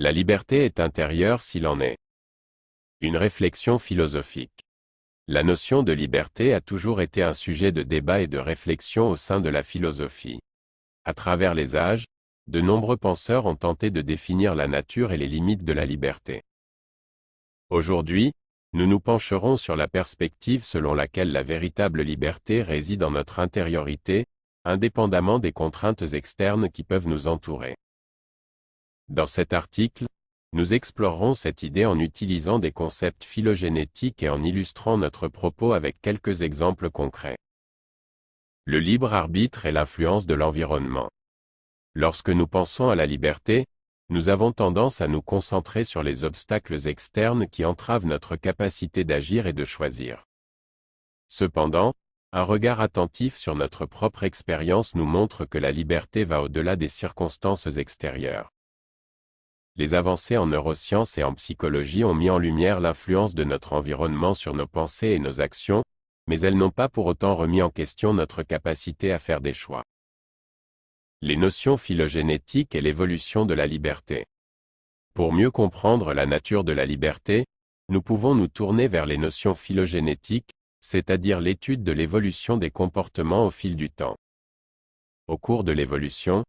La liberté est intérieure s'il en est. Une réflexion philosophique. La notion de liberté a toujours été un sujet de débat et de réflexion au sein de la philosophie. À travers les âges, de nombreux penseurs ont tenté de définir la nature et les limites de la liberté. Aujourd'hui, nous nous pencherons sur la perspective selon laquelle la véritable liberté réside en notre intériorité, indépendamment des contraintes externes qui peuvent nous entourer. Dans cet article, nous explorerons cette idée en utilisant des concepts phylogénétiques et en illustrant notre propos avec quelques exemples concrets. Le libre arbitre et l'influence de l'environnement. Lorsque nous pensons à la liberté, nous avons tendance à nous concentrer sur les obstacles externes qui entravent notre capacité d'agir et de choisir. Cependant, un regard attentif sur notre propre expérience nous montre que la liberté va au-delà des circonstances extérieures. Les avancées en neurosciences et en psychologie ont mis en lumière l'influence de notre environnement sur nos pensées et nos actions, mais elles n'ont pas pour autant remis en question notre capacité à faire des choix. Les notions phylogénétiques et l'évolution de la liberté. Pour mieux comprendre la nature de la liberté, nous pouvons nous tourner vers les notions phylogénétiques, c'est-à-dire l'étude de l'évolution des comportements au fil du temps. Au cours de l'évolution,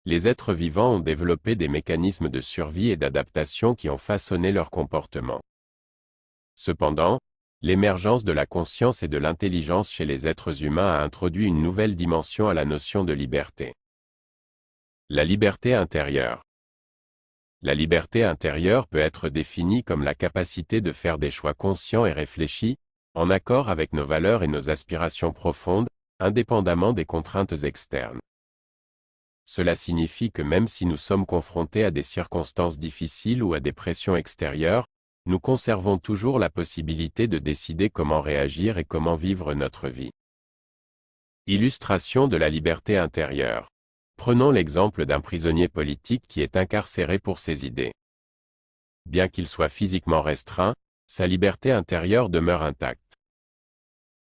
les êtres vivants ont développé des mécanismes de survie et d'adaptation qui ont façonné leur comportement. Cependant, l'émergence de la conscience et de l'intelligence chez les êtres humains a introduit une nouvelle dimension à la notion de liberté. La liberté intérieure. La liberté intérieure peut être définie comme la capacité de faire des choix conscients et réfléchis, en accord avec nos valeurs et nos aspirations profondes, indépendamment des contraintes externes. Cela signifie que même si nous sommes confrontés à des circonstances difficiles ou à des pressions extérieures, nous conservons toujours la possibilité de décider comment réagir et comment vivre notre vie. Illustration de la liberté intérieure. Prenons l'exemple d'un prisonnier politique qui est incarcéré pour ses idées. Bien qu'il soit physiquement restreint, sa liberté intérieure demeure intacte.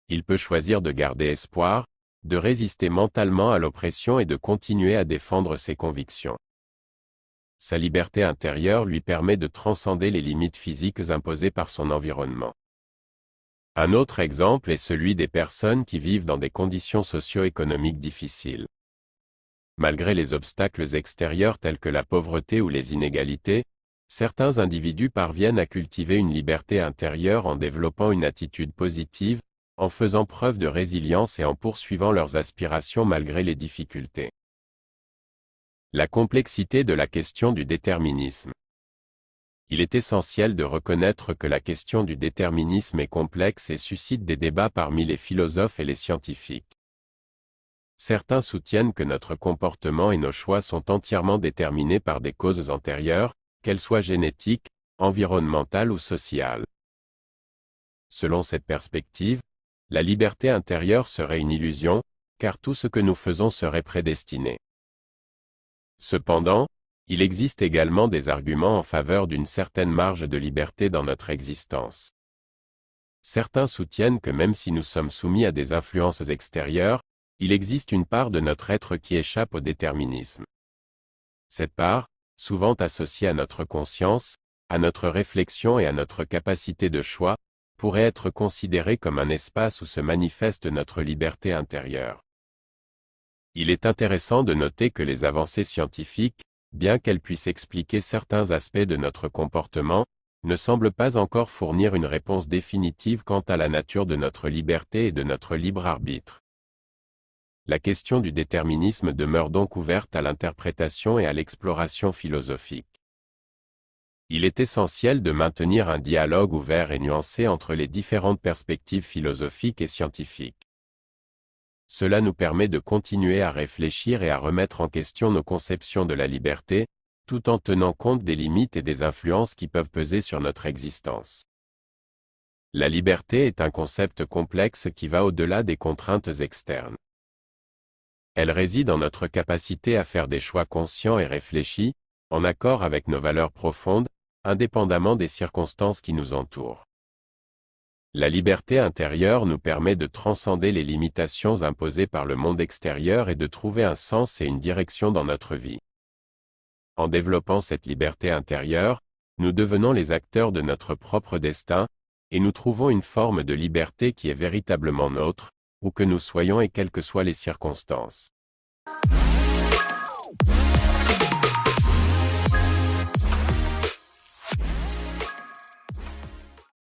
Il peut choisir de garder espoir, de résister mentalement à l'oppression et de continuer à défendre ses convictions. Sa liberté intérieure lui permet de transcender les limites physiques imposées par son environnement. Un autre exemple est celui des personnes qui vivent dans des conditions socio-économiques difficiles. Malgré les obstacles extérieurs tels que la pauvreté ou les inégalités, certains individus parviennent à cultiver une liberté intérieure en développant une attitude positive, en faisant preuve de résilience et en poursuivant leurs aspirations malgré les difficultés. La complexité de la question du déterminisme. Il est essentiel de reconnaître que la question du déterminisme est complexe et suscite des débats parmi les philosophes et les scientifiques. Certains soutiennent que notre comportement et nos choix sont entièrement déterminés par des causes antérieures, qu'elles soient génétiques, environnementales ou sociales. Selon cette perspective, la liberté intérieure serait une illusion, car tout ce que nous faisons serait prédestiné. Cependant, il existe également des arguments en faveur d'une certaine marge de liberté dans notre existence. Certains soutiennent que même si nous sommes soumis à des influences extérieures, il existe une part de notre être qui échappe au déterminisme. Cette part, souvent associée à notre conscience, à notre réflexion et à notre capacité de choix, pourrait être considérée comme un espace où se manifeste notre liberté intérieure. Il est intéressant de noter que les avancées scientifiques, bien qu'elles puissent expliquer certains aspects de notre comportement, ne semblent pas encore fournir une réponse définitive quant à la nature de notre liberté et de notre libre arbitre. La question du déterminisme demeure donc ouverte à l'interprétation et à l'exploration philosophique. Il est essentiel de maintenir un dialogue ouvert et nuancé entre les différentes perspectives philosophiques et scientifiques. Cela nous permet de continuer à réfléchir et à remettre en question nos conceptions de la liberté, tout en tenant compte des limites et des influences qui peuvent peser sur notre existence. La liberté est un concept complexe qui va au-delà des contraintes externes. Elle réside en notre capacité à faire des choix conscients et réfléchis, en accord avec nos valeurs profondes, indépendamment des circonstances qui nous entourent. La liberté intérieure nous permet de transcender les limitations imposées par le monde extérieur et de trouver un sens et une direction dans notre vie. En développant cette liberté intérieure, nous devenons les acteurs de notre propre destin, et nous trouvons une forme de liberté qui est véritablement nôtre, où que nous soyons et quelles que soient les circonstances.